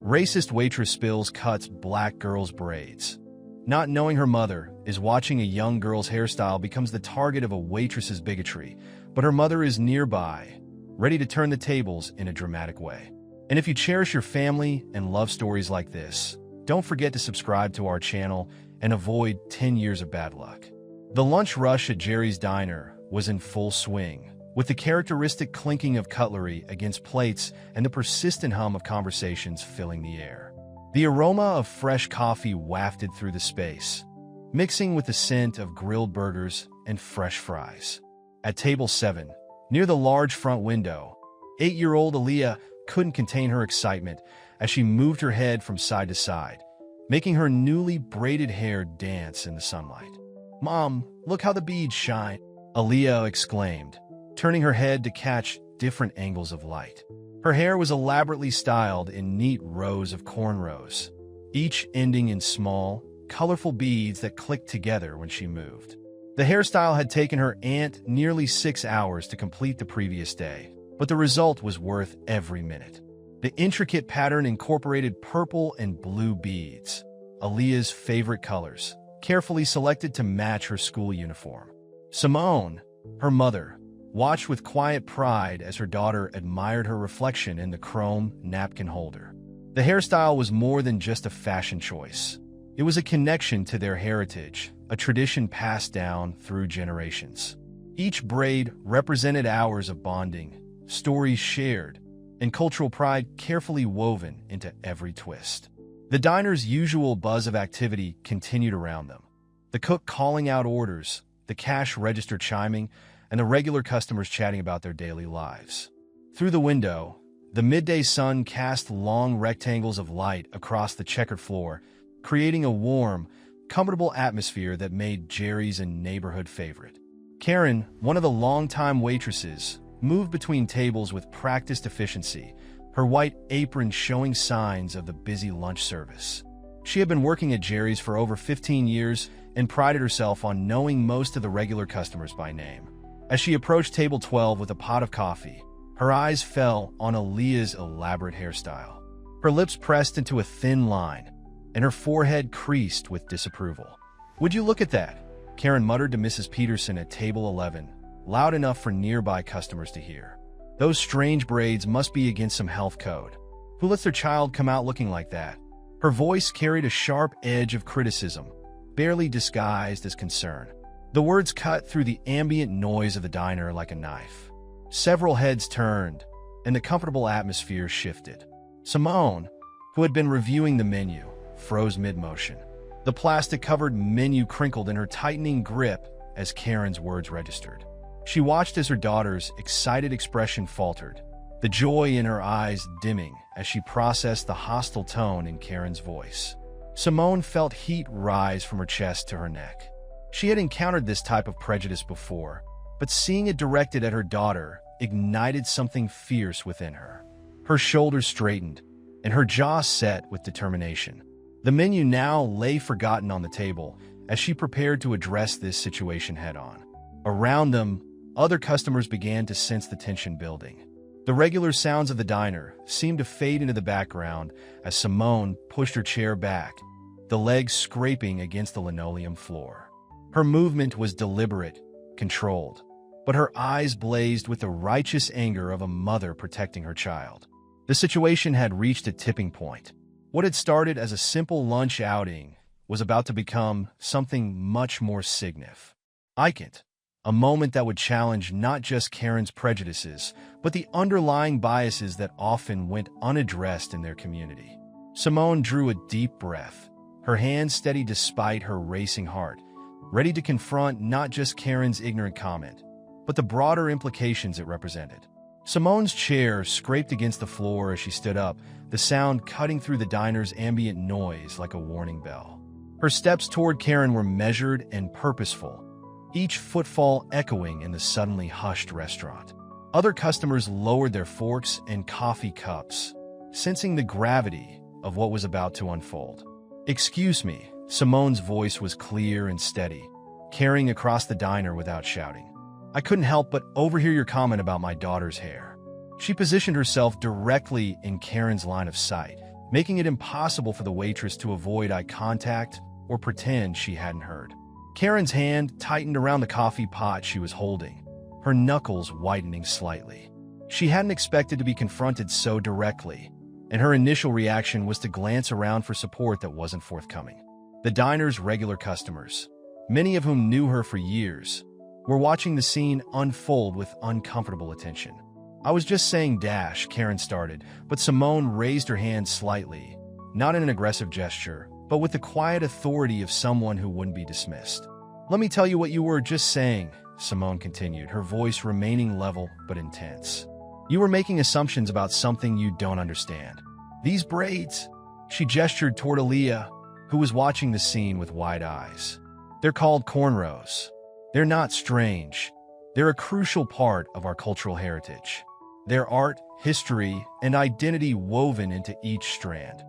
Racist waitress spills cuts black girl's braids. Not knowing her mother is watching a young girl's hairstyle becomes the target of a waitress's bigotry, but her mother is nearby, ready to turn the tables in a dramatic way. And if you cherish your family and love stories like this, don't forget to subscribe to our channel and avoid 10 years of bad luck. The lunch rush at Jerry's Diner was in full swing, with the characteristic clinking of cutlery against plates and the persistent hum of conversations filling the air. The aroma of fresh coffee wafted through the space, mixing with the scent of grilled burgers and fresh fries. At table 7, near the large front window, 8-year-old Aaliyah couldn't contain her excitement as she moved her head from side to side, making her newly braided hair dance in the sunlight. "Mom, look how the beads shine," Aaliyah exclaimed, turning her head to catch different angles of light. Her hair was elaborately styled in neat rows of cornrows, each ending in small, colorful beads that clicked together when she moved. The hairstyle had taken her aunt nearly 6 hours to complete the previous day, but the result was worth every minute. The intricate pattern incorporated purple and blue beads, Aaliyah's favorite colors, carefully selected to match her school uniform. Simone, her mother, watched with quiet pride as her daughter admired her reflection in the chrome napkin holder. The hairstyle was more than just a fashion choice. It was a connection to their heritage, a tradition passed down through generations. Each braid represented hours of bonding, stories shared, and cultural pride carefully woven into every twist. The diner's usual buzz of activity continued around them. The cook calling out orders, the cash register chiming, and the regular customers chatting about their daily lives. Through the window, the midday sun cast long rectangles of light across the checkered floor, creating a warm, comfortable atmosphere that made Jerry's a neighborhood favorite. Karen, one of the longtime waitresses, moved between tables with practiced efficiency, her white apron showing signs of the busy lunch service. She had been working at Jerry's for over 15 years and prided herself on knowing most of the regular customers by name. As she approached table 12 with a pot of coffee, her eyes fell on Aaliyah's elaborate hairstyle. Her lips pressed into a thin line, and her forehead creased with disapproval. "Would you look at that?" Karen muttered to Mrs. Peterson at table 11, loud enough for nearby customers to hear. "Those strange braids must be against some health code. Who lets their child come out looking like that?" Her voice carried a sharp edge of criticism, barely disguised as concern. The words cut through the ambient noise of the diner like a knife. Several heads turned, and the comfortable atmosphere shifted. Simone, who had been reviewing the menu, froze mid-motion. The plastic-covered menu crinkled in her tightening grip as Karen's words registered. She watched as her daughter's excited expression faltered, the joy in her eyes dimming as she processed the hostile tone in Karen's voice. Simone felt heat rise from her chest to her neck. She had encountered this type of prejudice before, but seeing it directed at her daughter ignited something fierce within her. Her shoulders straightened, and her jaw set with determination. The menu now lay forgotten on the table as she prepared to address this situation head-on. Around them, other customers began to sense the tension building. The regular sounds of the diner seemed to fade into the background as Simone pushed her chair back, the legs scraping against the linoleum floor. Her movement was deliberate, controlled, but her eyes blazed with the righteous anger of a mother protecting her child. The situation had reached a tipping point. What had started as a simple lunch outing was about to become something much more significant. A moment that would challenge not just Karen's prejudices, but the underlying biases that often went unaddressed in their community. Simone drew a deep breath, her hands steady despite her racing heart, ready to confront not just Karen's ignorant comment, but the broader implications it represented. Simone's chair scraped against the floor as she stood up, the sound cutting through the diner's ambient noise like a warning bell. Her steps toward Karen were measured and purposeful, each footfall echoing in the suddenly hushed restaurant. Other customers lowered their forks and coffee cups, sensing the gravity of what was about to unfold. "Excuse me," Simone's voice was clear and steady, carrying across the diner without shouting. "I couldn't help but overhear your comment about my daughter's hair." She positioned herself directly in Karen's line of sight, making it impossible for the waitress to avoid eye contact or pretend she hadn't heard. Karen's hand tightened around the coffee pot she was holding, her knuckles whitening slightly. She hadn't expected to be confronted so directly, and her initial reaction was to glance around for support that wasn't forthcoming. The diner's regular customers, many of whom knew her for years, were watching the scene unfold with uncomfortable attention. "I was just saying dash," Karen started, but Simone raised her hand slightly, not in an aggressive gesture, but with the quiet authority of someone who wouldn't be dismissed. "Let me tell you what you were just saying," Simone continued, her voice remaining level but intense. "You were making assumptions about something you don't understand. These braids," she gestured toward Aaliyah, who was watching the scene with wide eyes. "They're called cornrows. They're not strange. They're a crucial part of our cultural heritage. They're art, history, and identity woven into each strand."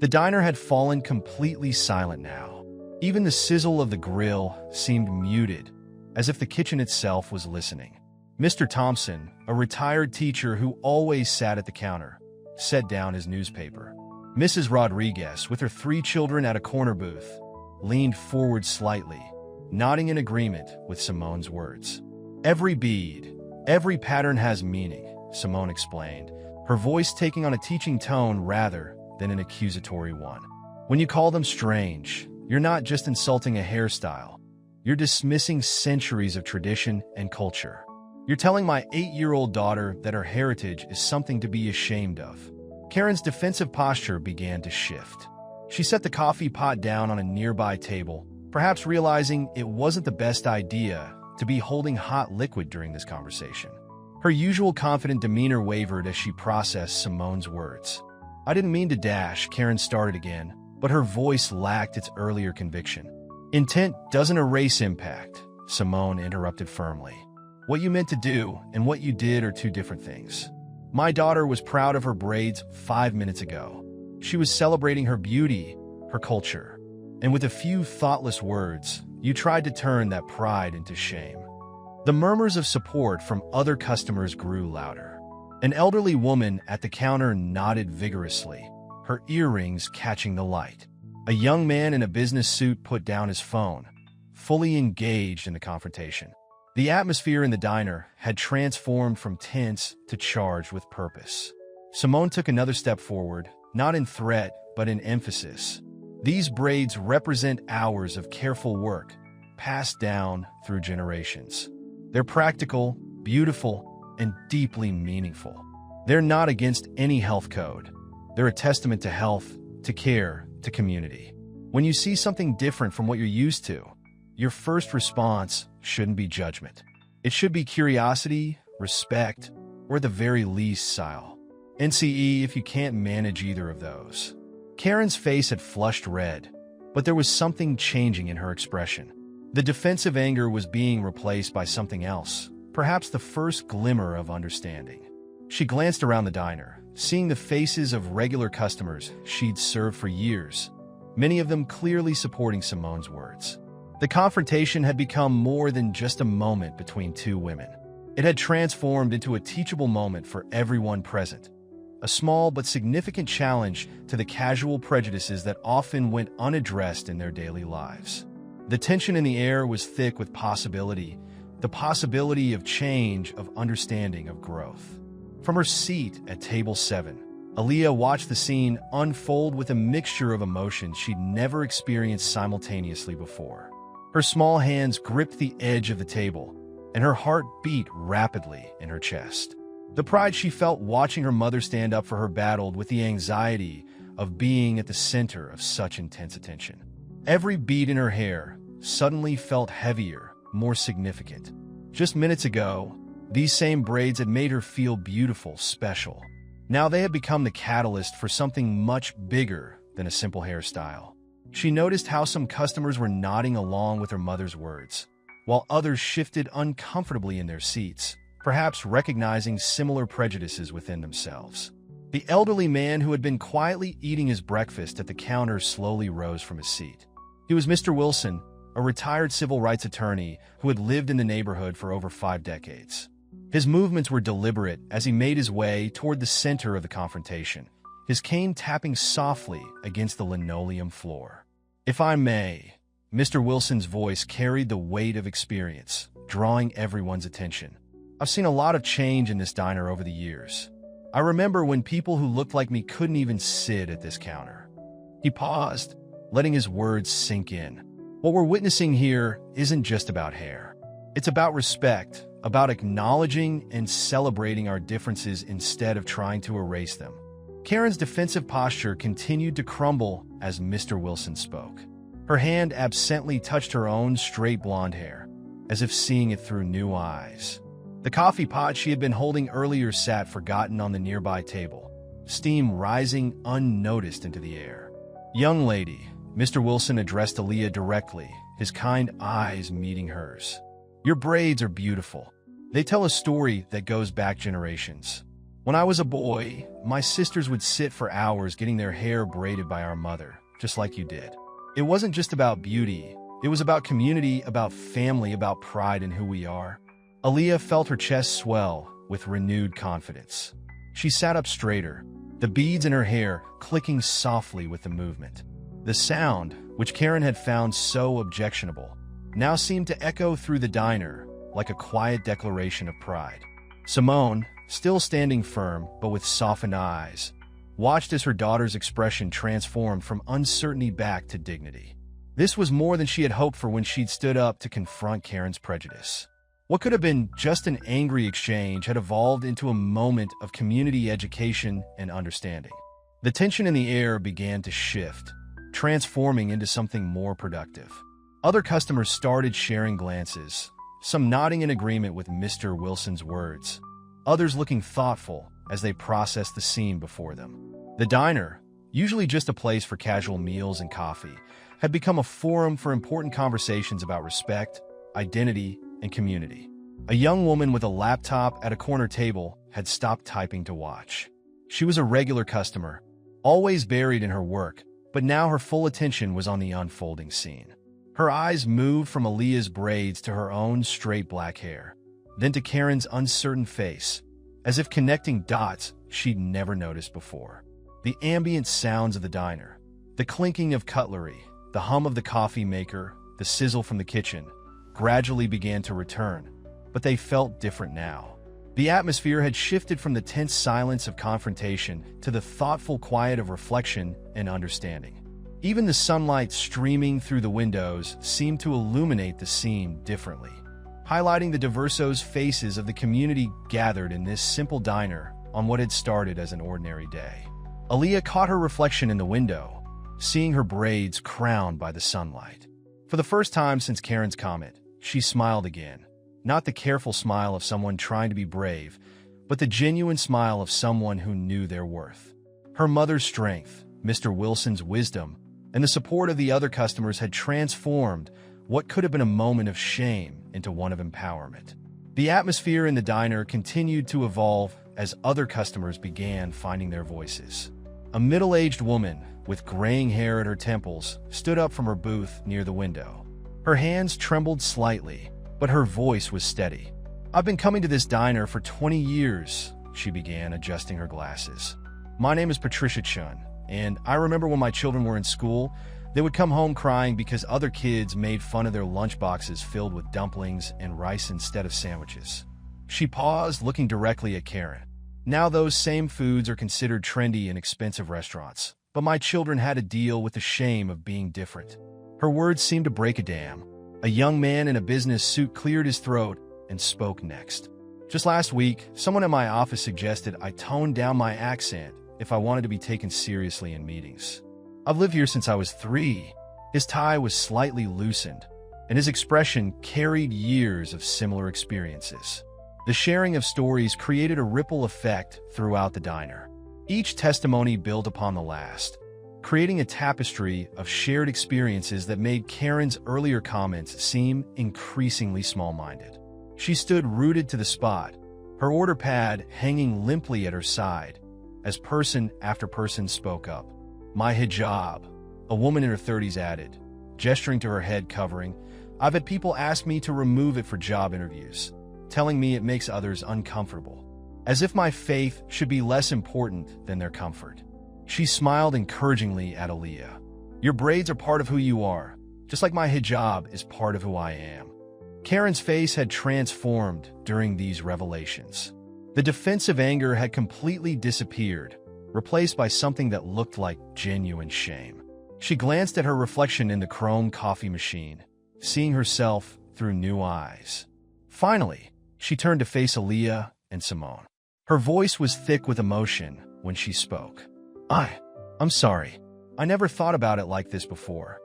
The diner had fallen completely silent now. Even the sizzle of the grill seemed muted, as if the kitchen itself was listening. Mr. Thompson, a retired teacher who always sat at the counter, set down his newspaper. Mrs. Rodriguez, with her 3 children at a corner booth, leaned forward slightly, nodding in agreement with Simone's words. "Every bead, every pattern has meaning," Simone explained, her voice taking on a teaching tone rather than an accusatory one. "When you call them strange, you're not just insulting a hairstyle. You're dismissing centuries of tradition and culture. You're telling my 8-year-old daughter that her heritage is something to be ashamed of." Karen's defensive posture began to shift. She set the coffee pot down on a nearby table, perhaps realizing it wasn't the best idea to be holding hot liquid during this conversation. Her usual confident demeanor wavered as she processed Simone's words. "I didn't mean to dash," Karen started again, but her voice lacked its earlier conviction. "Intent doesn't erase impact," Simone interrupted firmly. "What you meant to do and what you did are 2 different things. My daughter was proud of her braids 5 minutes ago. She was celebrating her beauty, her culture. And with a few thoughtless words, you tried to turn that pride into shame." The murmurs of support from other customers grew louder. An elderly woman at the counter nodded vigorously, her earrings catching the light. A young man in a business suit put down his phone, fully engaged in the confrontation. The atmosphere in the diner had transformed from tense to charged with purpose. Simone took another step forward, not in threat, but in emphasis. "These braids represent hours of careful work, passed down through generations. They're practical, beautiful, and deeply meaningful. They're not against any health code. They're a testament to health, to care, to community. When you see something different from what you're used to, your first response shouldn't be judgment. It should be curiosity, respect, or at the very least, style. NCE if you can't manage either of those." Karen's face had flushed red, but there was something changing in her expression. The defensive anger was being replaced by something else, perhaps the first glimmer of understanding. She glanced around the diner, seeing the faces of regular customers she'd served for years, many of them clearly supporting Simone's words. The confrontation had become more than just a moment between 2 women. It had transformed into a teachable moment for everyone present, a small but significant challenge to the casual prejudices that often went unaddressed in their daily lives. The tension in the air was thick with possibility, the possibility of change, of understanding, of growth. From her seat at table 7, Aaliyah watched the scene unfold with a mixture of emotions she'd never experienced simultaneously before. Her small hands gripped the edge of the table, and her heart beat rapidly in her chest. The pride she felt watching her mother stand up for her battled with the anxiety of being at the center of such intense attention. Every bead in her hair suddenly felt heavier, more significant. Just minutes ago, these same braids had made her feel beautiful, special. Now they had become the catalyst for something much bigger than a simple hairstyle. She noticed how some customers were nodding along with her mother's words, while others shifted uncomfortably in their seats, perhaps recognizing similar prejudices within themselves. The elderly man who had been quietly eating his breakfast at the counter slowly rose from his seat. He was Mr. Wilson, a retired civil rights attorney who had lived in the neighborhood for over 5 decades. His movements were deliberate as he made his way toward the center of the confrontation, his cane tapping softly against the linoleum floor. "If I may," Mr. Wilson's voice carried the weight of experience, drawing everyone's attention. "I've seen a lot of change in this diner over the years. I remember when people who looked like me couldn't even sit at this counter." He paused, letting his words sink in. "What we're witnessing here isn't just about hair. It's about respect, about acknowledging and celebrating our differences instead of trying to erase them." Karen's defensive posture continued to crumble as Mr. Wilson spoke. Her hand absently touched her own straight blonde hair, as if seeing it through new eyes. The coffee pot she had been holding earlier sat forgotten on the nearby table, steam rising unnoticed into the air. "Young lady," Mr. Wilson addressed Aaliyah directly, his kind eyes meeting hers. "Your braids are beautiful. They tell a story that goes back generations. When I was a boy, my sisters would sit for hours getting their hair braided by our mother, just like you did. It wasn't just about beauty. It was about community, about family, about pride in who we are." Aaliyah felt her chest swell with renewed confidence. She sat up straighter, the beads in her hair clicking softly with the movement. The sound, which Karen had found so objectionable, now seemed to echo through the diner like a quiet declaration of pride. Simone, still standing firm but with softened eyes, watched as her daughter's expression transformed from uncertainty back to dignity. This was more than she had hoped for when she'd stood up to confront Karen's prejudice. What could have been just an angry exchange had evolved into a moment of community education and understanding. The tension in the air began to shift, transforming into something more productive. Other customers started sharing glances, some nodding in agreement with Mr. Wilson's words, others looking thoughtful as they processed the scene before them. The diner, usually just a place for casual meals and coffee, had become a forum for important conversations about respect, identity, and community. A young woman with a laptop at a corner table had stopped typing to watch. She was a regular customer, always buried in her work, but now her full attention was on the unfolding scene. Her eyes moved from Aaliyah's braids to her own straight black hair, then to Karen's uncertain face, as if connecting dots she'd never noticed before. The ambient sounds of the diner, the clinking of cutlery, the hum of the coffee maker, the sizzle from the kitchen, gradually began to return, but they felt different now. The atmosphere had shifted from the tense silence of confrontation to the thoughtful quiet of reflection and understanding. Even the sunlight streaming through the windows seemed to illuminate the scene differently, highlighting the diverse faces of the community gathered in this simple diner on what had started as an ordinary day. Aaliyah caught her reflection in the window, seeing her braids crowned by the sunlight. For the first time since Karen's comment, she smiled again, not the careful smile of someone trying to be brave, but the genuine smile of someone who knew their worth. Her mother's strength, Mr. Wilson's wisdom, and the support of the other customers had transformed what could have been a moment of shame into one of empowerment. The atmosphere in the diner continued to evolve as other customers began finding their voices. A middle-aged woman with graying hair at her temples stood up from her booth near the window. Her hands trembled slightly, but her voice was steady. "I've been coming to this diner for 20 years, she began, adjusting her glasses. "My name is Patricia Chun, and I remember when my children were in school, they would come home crying because other kids made fun of their lunchboxes filled with dumplings and rice instead of sandwiches." She paused, looking directly at Karen. "Now those same foods are considered trendy in expensive restaurants, but my children had to deal with the shame of being different." Her words seemed to break a dam. A young man in a business suit cleared his throat and spoke next. "Just last week, someone at my office suggested I tone down my accent if I wanted to be taken seriously in meetings. I've lived here since I was 3. His tie was slightly loosened, and his expression carried years of similar experiences. The sharing of stories created a ripple effect throughout the diner. Each testimony built upon the last, creating a tapestry of shared experiences that made Karen's earlier comments seem increasingly small-minded. She stood rooted to the spot, her order pad hanging limply at her side, as person after person spoke up. "My hijab," a woman in her 30s added, gesturing to her head covering. "I've had people ask me to remove it for job interviews, telling me it makes others uncomfortable, as if my faith should be less important than their comfort." She smiled encouragingly at Aaliyah. Your braids are part of who you are, just like my hijab is part of who I am. Karen's face had transformed during these revelations. The defensive anger had completely disappeared, replaced by something that looked like genuine shame. She glanced at her reflection in the chrome coffee machine, seeing herself through new eyes. Finally, she turned to face Aaliyah and Simone. Her voice was thick with emotion when she spoke. I'm sorry. I never thought about it like this before.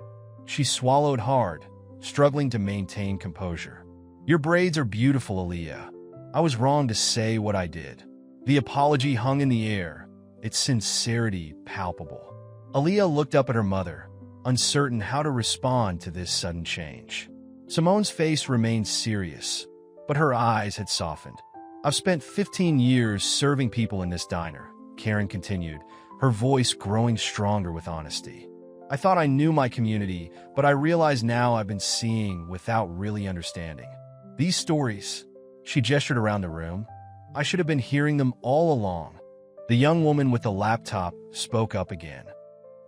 She swallowed hard, struggling to maintain composure. Your braids are beautiful, Aaliyah. I was wrong to say what I did. The apology hung in the air, its sincerity palpable. Aaliyah looked up at her mother, uncertain how to respond to this sudden change. Simone's face remained serious, but her eyes had softened. I've spent 15 years serving people in this diner, Karen continued, her voice growing stronger with honesty. I thought I knew my community, but I realize now I've been seeing without really understanding. These stories, she gestured around the room, I should have been hearing them all along. The young woman with the laptop spoke up again.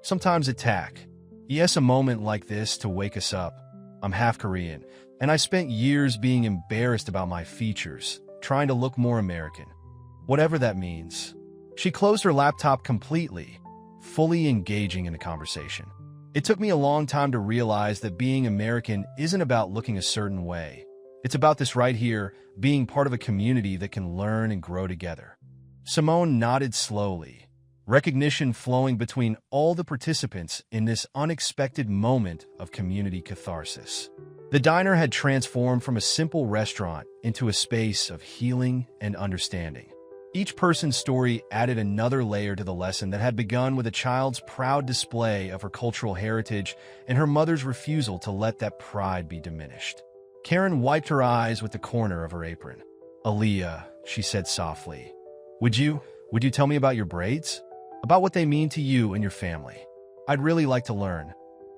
Sometimes attack. Yes, a moment like this to wake us up. I'm half Korean, and I spent years being embarrassed about my features, trying to look more American. Whatever that means. She closed her laptop completely, fully engaging in the conversation. It took me a long time to realize that being American isn't about looking a certain way. It's about this right here, being part of a community that can learn and grow together. Simone nodded slowly, recognition flowing between all the participants in this unexpected moment of community catharsis. The diner had transformed from a simple restaurant into a space of healing and understanding. Each person's story added another layer to the lesson that had begun with a child's proud display of her cultural heritage and her mother's refusal to let that pride be diminished. Karen wiped her eyes with the corner of her apron. Aaliyah, she said softly, Would you tell me about your braids? About what they mean to you and your family? I'd really like to learn.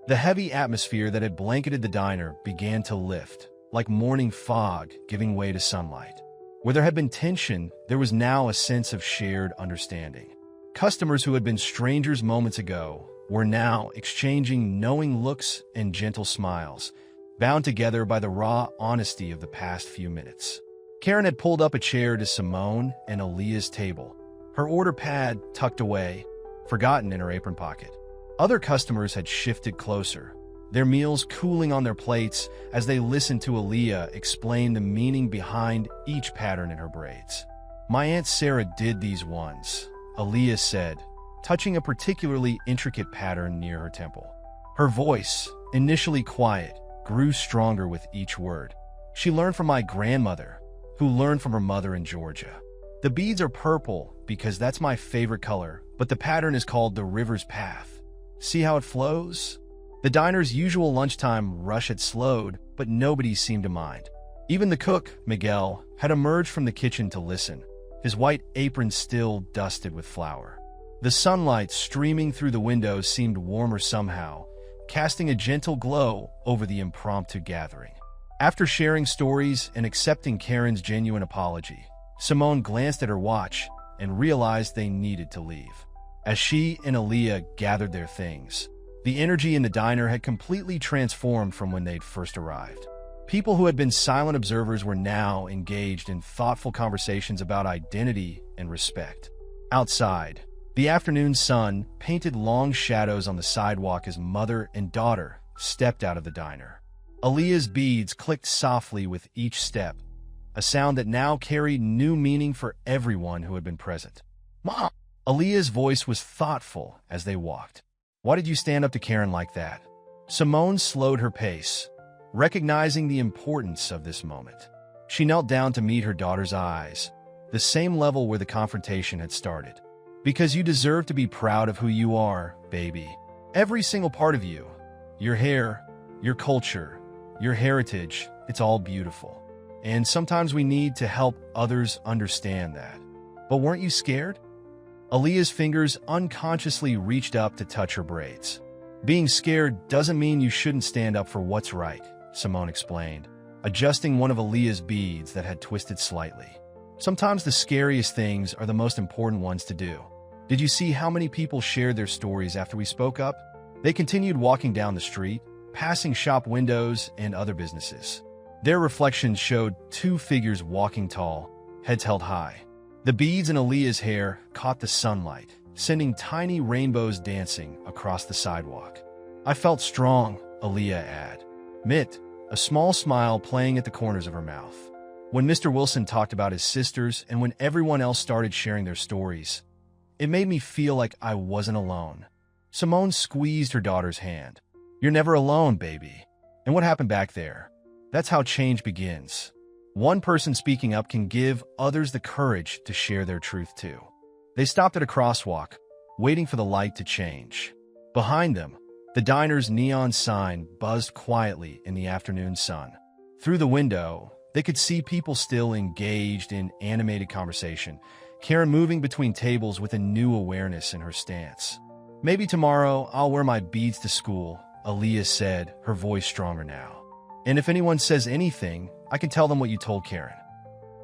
The heavy atmosphere that had blanketed the diner began to lift, like morning fog giving way to sunlight. Where there had been tension, there was now a sense of shared understanding. Customers who had been strangers moments ago were now exchanging knowing looks and gentle smiles, bound together by the raw honesty of the past few minutes. Karen had pulled up a chair to Simone and Aaliyah's table, her order pad tucked away, forgotten in her apron pocket. Other customers had shifted closer, their meals cooling on their plates as they listened to Aaliyah explain the meaning behind each pattern in her braids. My Aunt Sarah did these ones, Aaliyah said, touching a particularly intricate pattern near her temple. Her voice, initially quiet, grew stronger with each word. She learned from my grandmother, who learned from her mother in Georgia. The beads are purple because that's my favorite color, but the pattern is called the river's path. See how it flows? The diner's usual lunchtime rush had slowed, but nobody seemed to mind. Even the cook, Miguel, had emerged from the kitchen to listen, his white apron still dusted with flour. The sunlight streaming through the windows seemed warmer somehow, casting a gentle glow over the impromptu gathering. After sharing stories and accepting Karen's genuine apology, Simone glanced at her watch and realized they needed to leave. As she and Aaliyah gathered their things, the energy in the diner had completely transformed from when they'd first arrived. People who had been silent observers were now engaged in thoughtful conversations about identity and respect. Outside, the afternoon sun painted long shadows on the sidewalk as mother and daughter stepped out of the diner. Aaliyah's beads clicked softly with each step, a sound that now carried new meaning for everyone who had been present. Mom! Aaliyah's voice was thoughtful as they walked. Why did you stand up to Karen like that? Simone slowed her pace, recognizing the importance of this moment. She knelt down to meet her daughter's eyes, the same level where the confrontation had started. Because you deserve to be proud of who you are, baby. Every single part of you. Your hair, your culture, your heritage, it's all beautiful. And sometimes we need to help others understand that. But weren't you scared? Aaliyah's fingers unconsciously reached up to touch her braids. Being scared doesn't mean you shouldn't stand up for what's right, Simone explained, adjusting one of Aaliyah's beads that had twisted slightly. Sometimes the scariest things are the most important ones to do. Did you see how many people shared their stories after we spoke up? They continued walking down the street, passing shop windows and other businesses. Their reflections showed two figures walking tall, heads held high. The beads in Aaliyah's hair caught the sunlight, sending tiny rainbows dancing across the sidewalk. I felt strong, Aaliyah admitted, a small smile playing at the corners of her mouth. When Mr. Wilson talked about his sisters and when everyone else started sharing their stories, it made me feel like I wasn't alone. Simone squeezed her daughter's hand. You're never alone, baby. And what happened back there? That's how change begins. One person speaking up can give others the courage to share their truth too. They stopped at a crosswalk, waiting for the light to change. Behind them, the diner's neon sign buzzed quietly in the afternoon sun. Through the window, they could see people still engaged in animated conversation, Karen moving between tables with a new awareness in her stance. Maybe tomorrow I'll wear my beads to school, Aaliyah said, her voice stronger now. And if anyone says anything, I can tell them what you told Karen.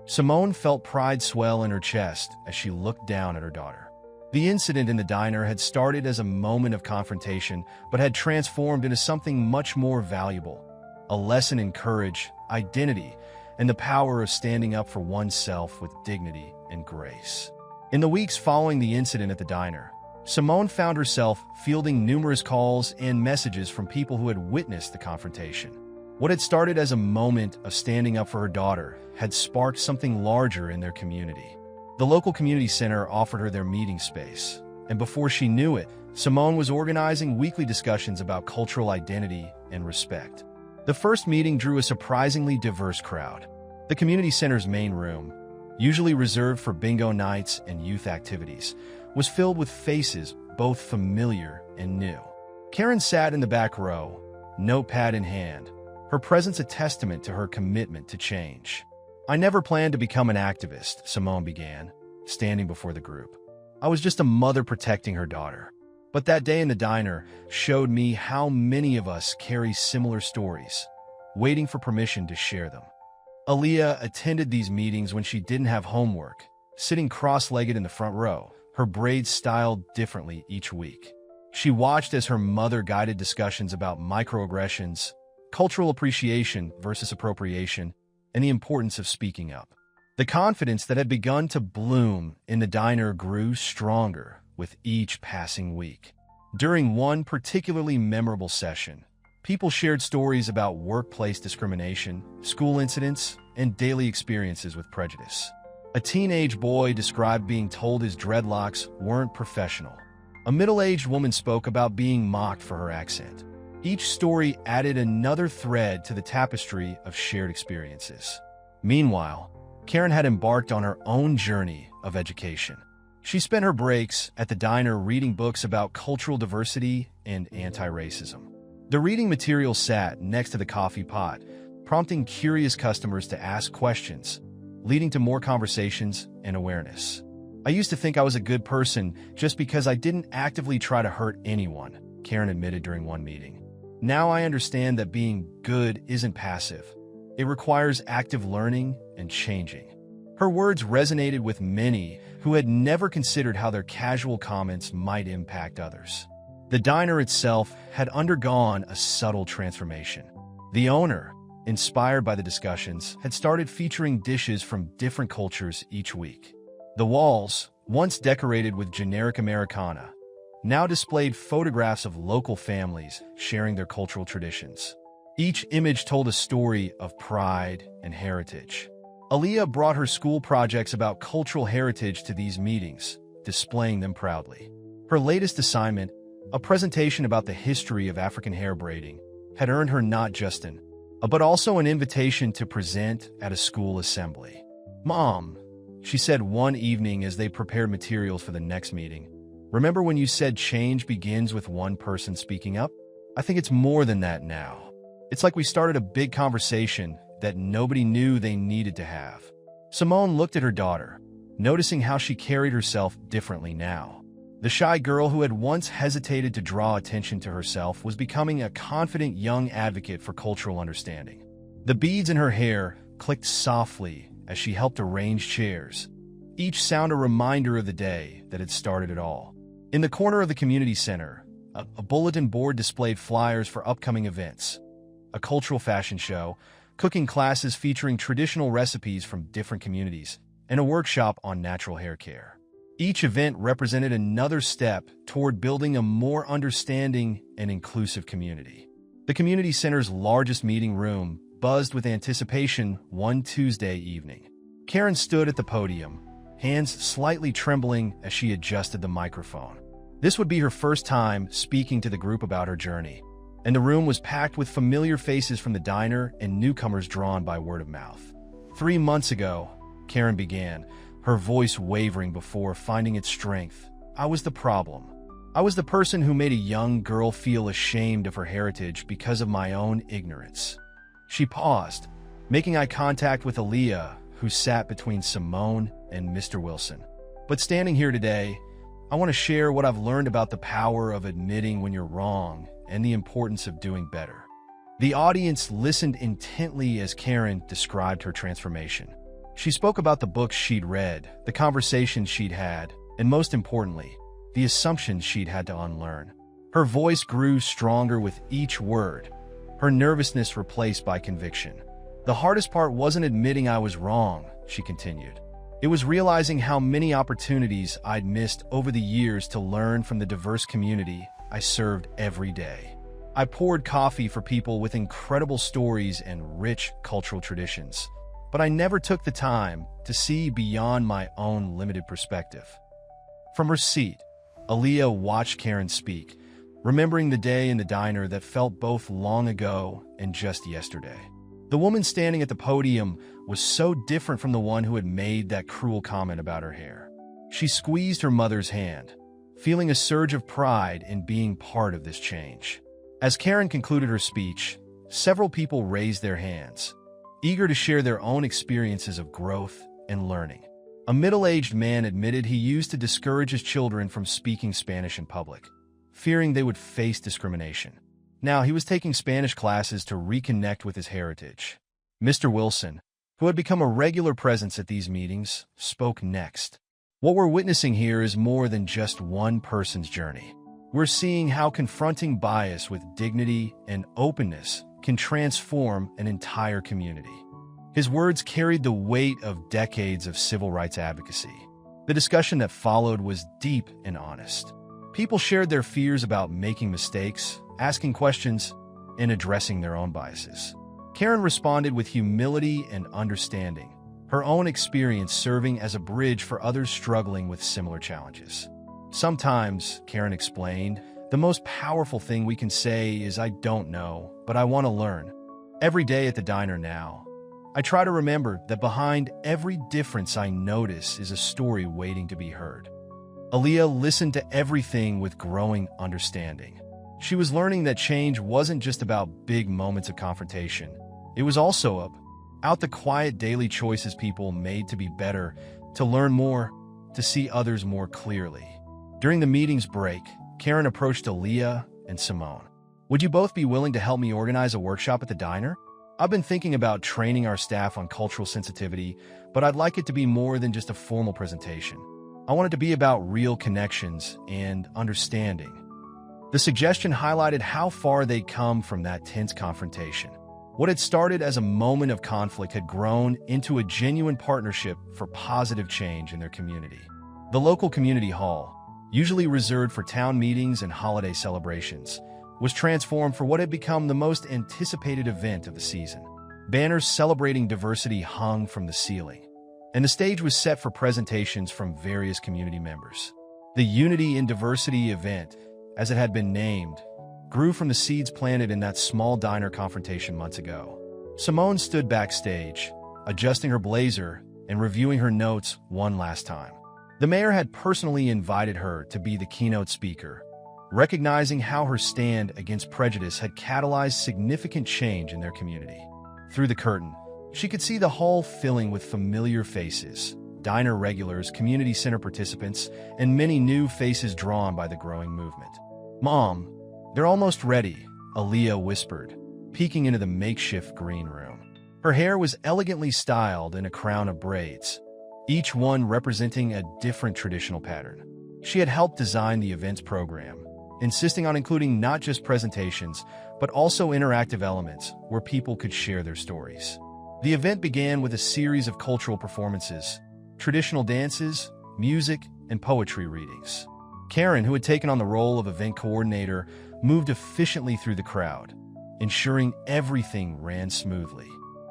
Simone felt pride swell in her chest as she looked down at her daughter. The incident in the diner had started as a moment of confrontation, but had transformed into something much more valuable. A lesson in courage, identity, and the power of standing up for oneself with dignity and grace. In the weeks following the incident at the diner, Simone found herself fielding numerous calls and messages from people who had witnessed the confrontation. What had started as a moment of standing up for her daughter had sparked something larger in their community. The local community center offered her their meeting space, and before she knew it, Simone was organizing weekly discussions about cultural identity and respect. The first meeting drew a surprisingly diverse crowd. The community center's main room, usually reserved for bingo nights and youth activities, was filled with faces both familiar and new. Karen sat in the back row, notepad in hand, her presence a testament to her commitment to change. I never planned to become an activist, Simone began, standing before the group. I was just a mother protecting her daughter. But that day in the diner showed me how many of us carry similar stories, waiting for permission to share them. Aaliyah attended these meetings when she didn't have homework, sitting cross-legged in the front row, her braids styled differently each week. She watched as her mother guided discussions about microaggressions, cultural appreciation versus appropriation, and the importance of speaking up. The confidence that had begun to bloom in the diner grew stronger with each passing week. During one particularly memorable session, people shared stories about workplace discrimination, school incidents, and daily experiences with prejudice. A teenage boy described being told his dreadlocks weren't professional. A middle-aged woman spoke about being mocked for her accent. Each story added another thread to the tapestry of shared experiences. Meanwhile, Karen had embarked on her own journey of education. She spent her breaks at the diner reading books about cultural diversity and anti-racism. The reading material sat next to the coffee pot, prompting curious customers to ask questions, leading to more conversations and awareness. I used to think I was a good person just because I didn't actively try to hurt anyone, Karen admitted during one meeting. Now I understand that being good isn't passive. It requires active learning and changing. Her words resonated with many who had never considered how their casual comments might impact others. The diner itself had undergone a subtle transformation. The owner, inspired by the discussions, had started featuring dishes from different cultures each week. The walls, once decorated with generic Americana, now displayed photographs of local families sharing their cultural traditions. Each image told a story of pride and heritage. Aaliyah brought her school projects about cultural heritage to these meetings, displaying them proudly. Her latest assignment, a presentation about the history of African hair braiding, had earned her not just but also an invitation to present at a school assembly. "Mom," she said one evening as they prepared materials for the next meeting, "remember when you said change begins with one person speaking up? I think it's more than that now. It's like we started a big conversation that nobody knew they needed to have." Simone looked at her daughter, noticing how she carried herself differently now. The shy girl who had once hesitated to draw attention to herself was becoming a confident young advocate for cultural understanding. The beads in her hair clicked softly as she helped arrange chairs, each sound a reminder of the day that had started it all. In the corner of the community center, a bulletin board displayed flyers for upcoming events, a cultural fashion show, cooking classes featuring traditional recipes from different communities, and a workshop on natural hair care. Each event represented another step toward building a more understanding and inclusive community. The community center's largest meeting room buzzed with anticipation one Tuesday evening. Karen stood at the podium, hands slightly trembling as she adjusted the microphone. This would be her first time speaking to the group about her journey, and the room was packed with familiar faces from the diner and newcomers drawn by word of mouth. 3 months ago, Karen began, her voice wavering before finding its strength. I was the problem. I was the person who made a young girl feel ashamed of her heritage because of my own ignorance. She paused, making eye contact with Aaliyah, who sat between Simone and Mr. Wilson. But standing here today, I want to share what I've learned about the power of admitting when you're wrong and the importance of doing better. The audience listened intently as Karen described her transformation. She spoke about the books she'd read, the conversations she'd had, and most importantly, the assumptions she'd had to unlearn. Her voice grew stronger with each word, her nervousness replaced by conviction. The hardest part wasn't admitting I was wrong, she continued. It was realizing how many opportunities I'd missed over the years to learn from the diverse community I served every day. I poured coffee for people with incredible stories and rich cultural traditions, but I never took the time to see beyond my own limited perspective. From her seat, Aaliyah watched Karen speak, remembering the day in the diner that felt both long ago and just yesterday. The woman standing at the podium was so different from the one who had made that cruel comment about her hair. She squeezed her mother's hand, feeling a surge of pride in being part of this change. As Karen concluded her speech, several people raised their hands, eager to share their own experiences of growth and learning. A middle-aged man admitted he used to discourage his children from speaking Spanish in public, fearing they would face discrimination. Now he was taking Spanish classes to reconnect with his heritage. Mr. Wilson, who had become a regular presence at these meetings, spoke next. What we're witnessing here is more than just one person's journey. We're seeing how confronting bias with dignity and openness can transform an entire community. His words carried the weight of decades of civil rights advocacy. The discussion that followed was deep and honest. People shared their fears about making mistakes, asking questions, and addressing their own biases. Karen responded with humility and understanding, her own experience serving as a bridge for others struggling with similar challenges. Sometimes, Karen explained, the most powerful thing we can say is I don't know, but I want to learn. Every day at the diner now, I try to remember that behind every difference I notice is a story waiting to be heard. Aaliyah listened to everything with growing understanding. She was learning that change wasn't just about big moments of confrontation. It was also about the quiet daily choices people made to be better, to learn more, to see others more clearly. During the meeting's break, Karen approached Aaliyah and Simone. Would you both be willing to help me organize a workshop at the diner? I've been thinking about training our staff on cultural sensitivity, but I'd like it to be more than just a formal presentation. I want it to be about real connections and understanding. The suggestion highlighted how far they'd come from that tense confrontation. What had started as a moment of conflict had grown into a genuine partnership for positive change in their community. The local community hall, usually reserved for town meetings and holiday celebrations, was transformed for what had become the most anticipated event of the season. Banners celebrating diversity hung from the ceiling, and the stage was set for presentations from various community members. The Unity in Diversity event, as it had been named, grew from the seeds planted in that small diner confrontation months ago. Simone stood backstage, adjusting her blazer and reviewing her notes one last time. The mayor had personally invited her to be the keynote speaker, recognizing how her stand against prejudice had catalyzed significant change in their community. Through the curtain, she could see the hall filling with familiar faces, diner regulars, community center participants, and many new faces drawn by the growing movement. "Mom, they're almost ready," Aaliyah whispered, peeking into the makeshift green room. Her hair was elegantly styled in a crown of braids, each one representing a different traditional pattern. She had helped design the event's program, insisting on including not just presentations, but also interactive elements where people could share their stories. The event began with a series of cultural performances, traditional dances, music, and poetry readings. Karen, who had taken on the role of event coordinator, moved efficiently through the crowd, ensuring everything ran smoothly.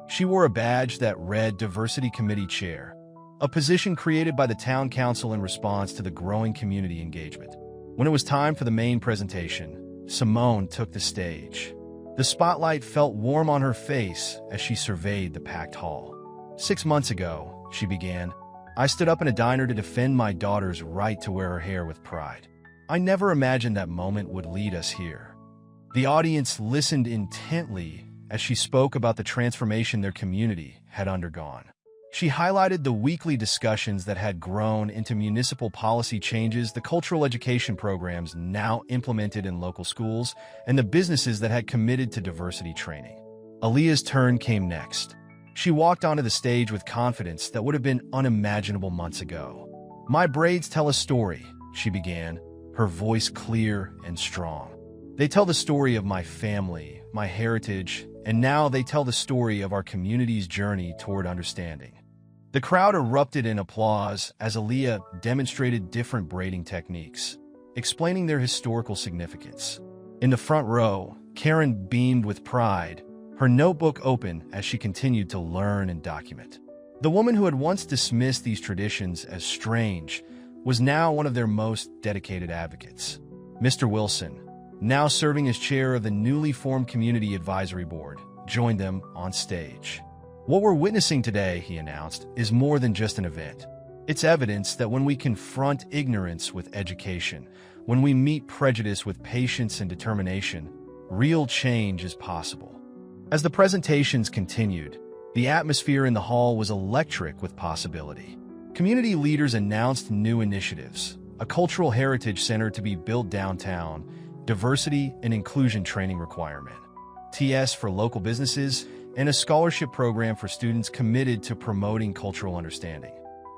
She wore a badge that read Diversity Committee Chair, a position created by the town council in response to the growing community engagement. When it was time for the main presentation, Simone took the stage. The spotlight felt warm on her face as she surveyed the packed hall. 6 months ago, she began, I stood up in a diner to defend my daughter's right to wear her hair with pride. I never imagined that moment would lead us here. The audience listened intently as she spoke about the transformation their community had undergone. She highlighted the weekly discussions that had grown into municipal policy changes, the cultural education programs now implemented in local schools, and the businesses that had committed to diversity training. Aaliyah's turn came next. She walked onto the stage with confidence that would have been unimaginable months ago. My braids tell a story, she began, her voice clear and strong. They tell the story of my family, my heritage, and now they tell the story of our community's journey toward understanding. The crowd erupted in applause as Aaliyah demonstrated different braiding techniques, explaining their historical significance. In the front row, Karen beamed with pride, her notebook open as she continued to learn and document. The woman who had once dismissed these traditions as strange was now one of their most dedicated advocates. Mr. Wilson, now serving as chair of the newly formed Community Advisory Board, joined them on stage. What we're witnessing today, he announced, is more than just an event. It's evidence that when we confront ignorance with education, when we meet prejudice with patience and determination, real change is possible. As the presentations continued, the atmosphere in the hall was electric with possibility. Community leaders announced new initiatives, a cultural heritage center to be built downtown, diversity and inclusion training requirement, TS for local businesses, and a scholarship program for students committed to promoting cultural understanding.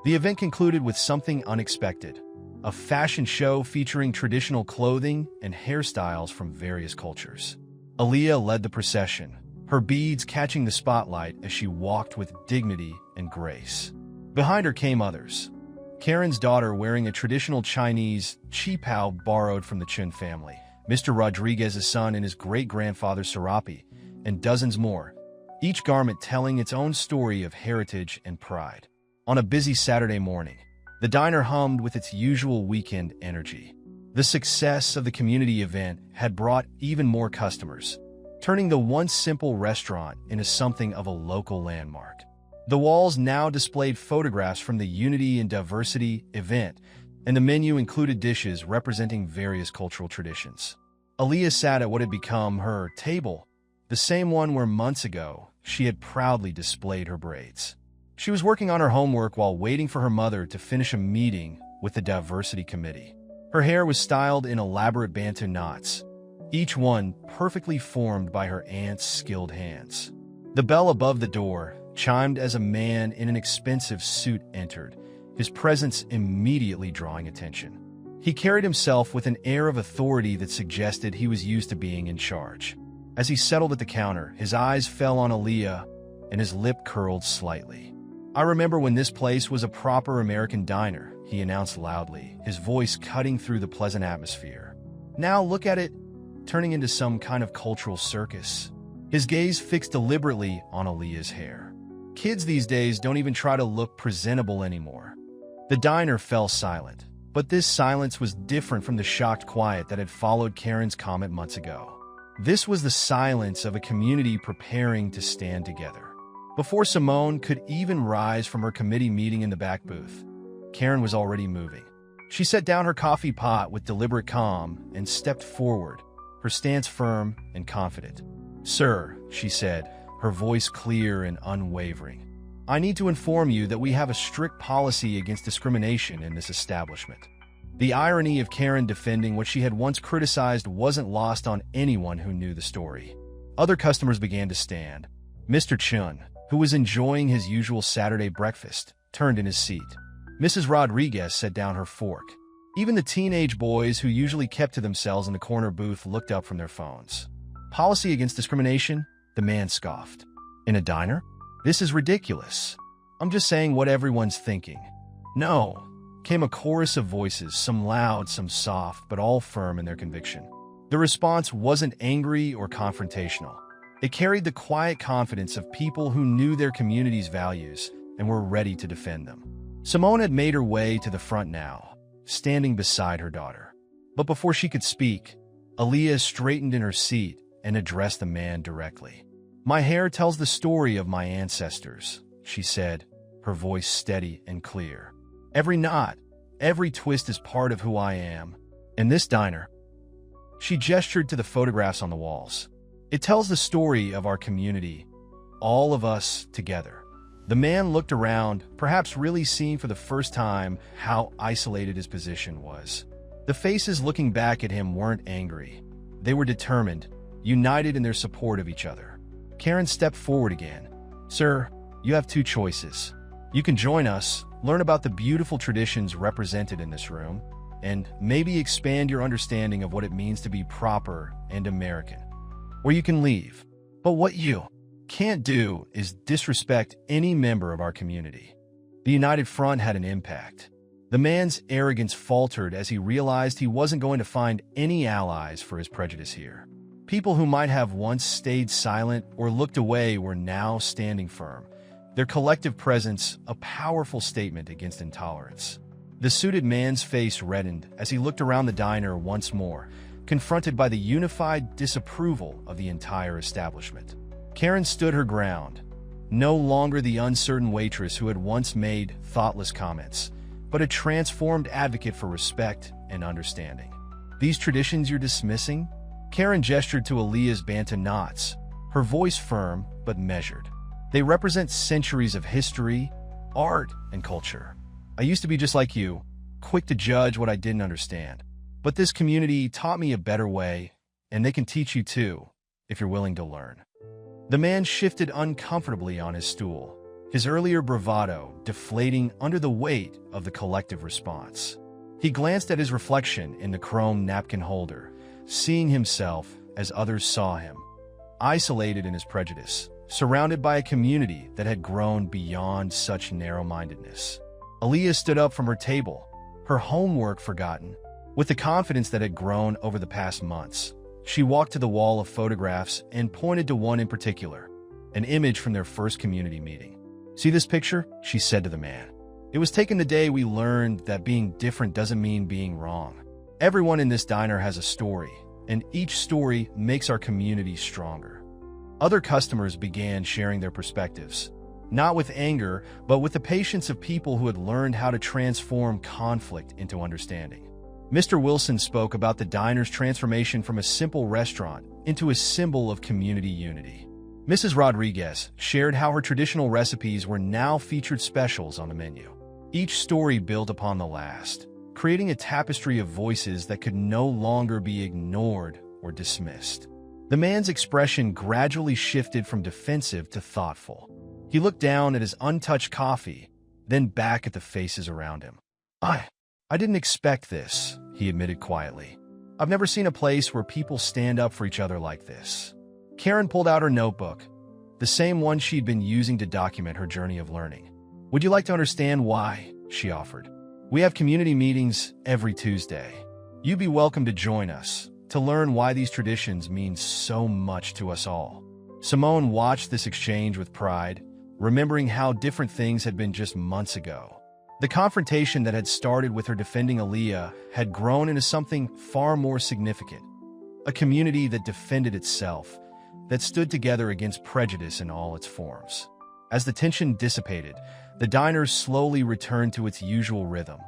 The event concluded with something unexpected, a fashion show featuring traditional clothing and hairstyles from various cultures. Aaliyah led the procession, her beads catching the spotlight as she walked with dignity and grace. Behind her came others. Karen's daughter wearing a traditional Chinese qipao borrowed from the Chun family, Mr. Rodriguez's son and his great-grandfather Serapi, and dozens more, each garment telling its own story of heritage and pride. On a busy Saturday morning, the diner hummed with its usual weekend energy. The success of the community event had brought even more customers, turning the once simple restaurant into something of a local landmark. The walls now displayed photographs from the Unity and Diversity event, and the menu included dishes representing various cultural traditions. Aaliyah sat at what had become her table, the same one where months ago she had proudly displayed her braids. She was working on her homework while waiting for her mother to finish a meeting with the Diversity Committee. Her hair was styled in elaborate Bantu knots, each one perfectly formed by her aunt's skilled hands. The bell above the door chimed as a man in an expensive suit entered, his presence immediately drawing attention. He carried himself with an air of authority that suggested he was used to being in charge. As he settled at the counter, his eyes fell on Aaliyah, and his lip curled slightly. I remember when this place was a proper American diner, he announced loudly, his voice cutting through the pleasant atmosphere. Now look at it, turning into some kind of cultural circus. His gaze fixed deliberately on Aaliyah's hair. Kids these days don't even try to look presentable anymore. The diner fell silent, but this silence was different from the shocked quiet that had followed Karen's comment months ago. This was the silence of a community preparing to stand together. Before Simone could even rise from her committee meeting in the back booth, Karen was already moving. She set down her coffee pot with deliberate calm and stepped forward, her stance firm and confident. "Sir," she said, her voice clear and unwavering, "I need to inform you that we have a strict policy against discrimination in this establishment." The irony of Karen defending what she had once criticized wasn't lost on anyone who knew the story. Other customers began to stand. Mr. Chun, who was enjoying his usual Saturday breakfast, turned in his seat. Mrs. Rodriguez set down her fork. Even the teenage boys who usually kept to themselves in the corner booth looked up from their phones. Policy against discrimination? The man scoffed. In a diner? This is ridiculous. I'm just saying what everyone's thinking. No, came a chorus of voices, some loud, some soft, but all firm in their conviction. The response wasn't angry or confrontational. It carried the quiet confidence of people who knew their community's values and were ready to defend them. Simone had made her way to the front now, standing beside her daughter. But before she could speak, Aaliyah straightened in her seat and addressed the man directly. "My hair tells the story of my ancestors," she said, her voice steady and clear. "Every knot, every twist is part of who I am. In this diner," she gestured to the photographs on the walls, "it tells the story of our community, all of us together." The man looked around, perhaps really seeing for the first time how isolated his position was. The faces looking back at him weren't angry. They were determined, united in their support of each other. Karen stepped forward again. "Sir, you have two choices. You can join us, learn about the beautiful traditions represented in this room, and maybe expand your understanding of what it means to be proper and American. Or you can leave. But what you can't do is disrespect any member of our community." The United Front had an impact. The man's arrogance faltered as he realized he wasn't going to find any allies for his prejudice here. People who might have once stayed silent or looked away were now standing firm, their collective presence a powerful statement against intolerance. The suited man's face reddened as he looked around the diner once more, confronted by the unified disapproval of the entire establishment. Karen stood her ground, no longer the uncertain waitress who had once made thoughtless comments, but a transformed advocate for respect and understanding. "These traditions you're dismissing?" Karen gestured to Aaliyah's Bantu knots, her voice firm but measured. "They represent centuries of history, art, and culture. I used to be just like you, quick to judge what I didn't understand. But this community taught me a better way, and they can teach you too, if you're willing to learn." The man shifted uncomfortably on his stool, his earlier bravado deflating under the weight of the collective response. He glanced at his reflection in the chrome napkin holder, seeing himself as others saw him, isolated in his prejudice, surrounded by a community that had grown beyond such narrow-mindedness. Aaliyah stood up from her table, her homework forgotten. With the confidence that had grown over the past months, she walked to the wall of photographs and pointed to one in particular, an image from their first community meeting. "See this picture?" she said to the man. "It was taken the day we learned that being different doesn't mean being wrong. Everyone in this diner has a story, and each story makes our community stronger." Other customers began sharing their perspectives, not with anger, but with the patience of people who had learned how to transform conflict into understanding. Mr. Wilson spoke about the diner's transformation from a simple restaurant into a symbol of community unity. Mrs. Rodriguez shared how her traditional recipes were now featured specials on the menu. Each story built upon the last, creating a tapestry of voices that could no longer be ignored or dismissed. The man's expression gradually shifted from defensive to thoughtful. He looked down at his untouched coffee, then back at the faces around him. I didn't expect this," he admitted quietly. "I've never seen a place where people stand up for each other like this." Karen pulled out her notebook, the same one she'd been using to document her journey of learning. "Would you like to understand why?" she offered. "We have community meetings every Tuesday. You'd be welcome to join us, to learn why these traditions mean so much to us all." Simone watched this exchange with pride, remembering how different things had been just months ago. The confrontation that had started with her defending Aaliyah had grown into something far more significant, a community that defended itself, that stood together against prejudice in all its forms. As the tension dissipated, the diner slowly returned to its usual rhythm,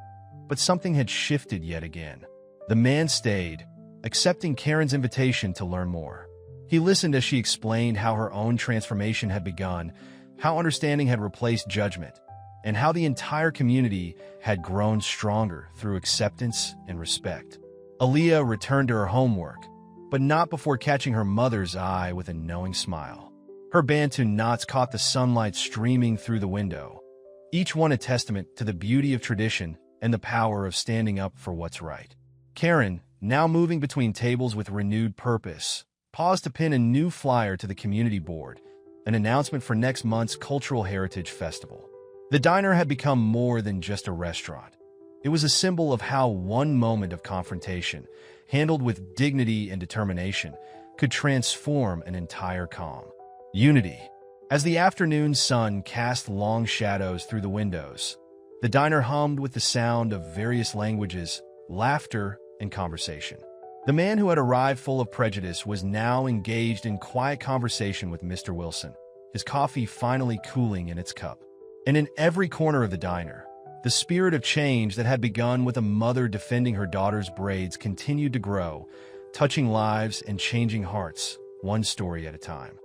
but something had shifted yet again. The man stayed, accepting Karen's invitation to learn more. He listened as she explained how her own transformation had begun, how understanding had replaced judgment, and how the entire community had grown stronger through acceptance and respect. Aaliyah returned to her homework, but not before catching her mother's eye with a knowing smile. Her Bantu knots caught the sunlight streaming through the window, each one a testament to the beauty of tradition and the power of standing up for what's right. Karen, now moving between tables with renewed purpose, paused to pin a new flyer to the community board, an announcement for next month's Cultural Heritage Festival. The diner had become more than just a restaurant. It was a symbol of how one moment of confrontation, handled with dignity and determination, could transform an entire calm. Unity. As the afternoon sun cast long shadows through the windows, the diner hummed with the sound of various languages, laughter, and conversation. The man who had arrived full of prejudice was now engaged in quiet conversation with Mr. Wilson, his coffee finally cooling in its cup. And in every corner of the diner, the spirit of change that had begun with a mother defending her daughter's braids continued to grow, touching lives and changing hearts, one story at a time.